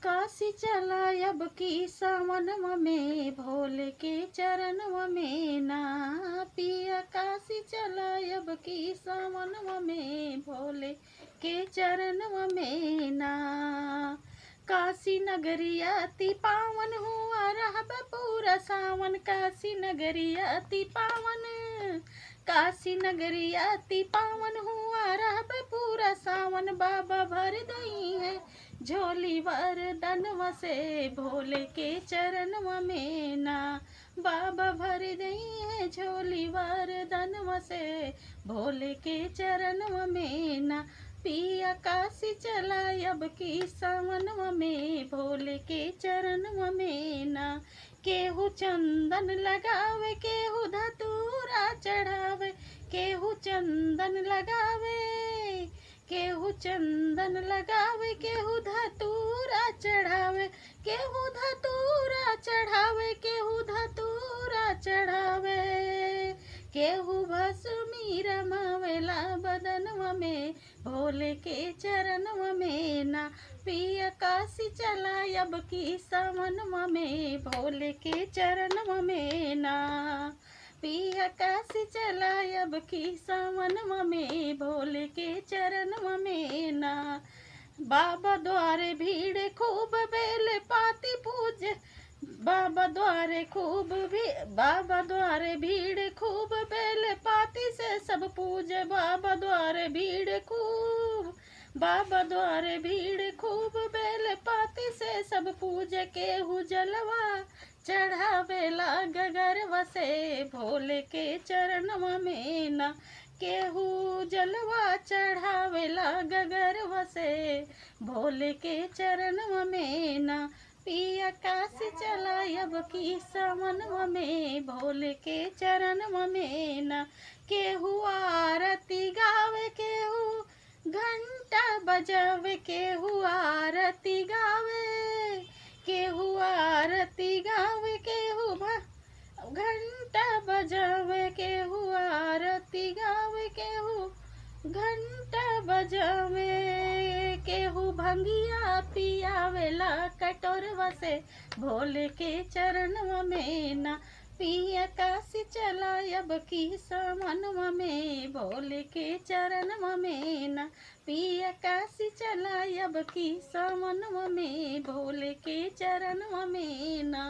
काशी चला अब की सावनवा में भोले के चरणवा में ना। पिया काशी चला अब की सावनवा में भोले के चरणवा में ना। काशी नगरिया अति पावन हुआ रहब पूरा सावन। काशी नगरिया अति पावन, काशी नगरिया अति पावन हुआ रहब पूरा सावन। बाबा भर दई है झोली वरदनवा से भोले के चरणवा में ना। बाबा भर दई है झोली वरदनवा से भोले के चरणवा में ना। पिया काशी चला अब की सावनवा में भोले के चरणवा में ना। केहू चंदन लगावे केहू धतूरा चढ़ावे, केहू चंदन लगावे, केहू चंदन लगावे, केहू धतूरा चढ़ावे, केहू धतूरा चढ़ावे, केहू धतूरा चढ़ावे। केहू भस्मी रमावेला बदनवा में भोले के चरणवा में ना। पिया काशी चला अब की सावनवा में भोले के चरणवा में ना। पिया काशी चला अब की सावनवा में भोले के चरणवा में ना। बाबा द्वारे भीड़ खूब बेल पाती पूज, बाबा द्वारे बाबा द्वारे भीड़ खूब बेल पाती से सब पूजे। बाबा द्वारे भीड़ खूब, बाबा द्वारे भीड़ खूब बेल पाती से सब पूजे। केहू जलवा चढ़ावेला गगरवा से भोले के चरणवा में ना। केहू जलवा चढ़ावेला गगरवा से भोले के चरणवा में ना। पिया काशी चला अब की सावनवा में भोले के चरणवा में ना। केहू आरती गावे, केहू घंटा बजावे, केहू आरती गावे, केहू आरती गावे, केहू घंटा बजावे, केहू आरती गावे, केहू घंटा बजावे। केहू भंगिया पियावेला कटोरवा से भोले के चरणवा में ना। पिया काशी चला अब की सावनवा में भोले के चरणवा में ना। पिया काशी चला अब की सावनवा में भोले के चरणवा में ना।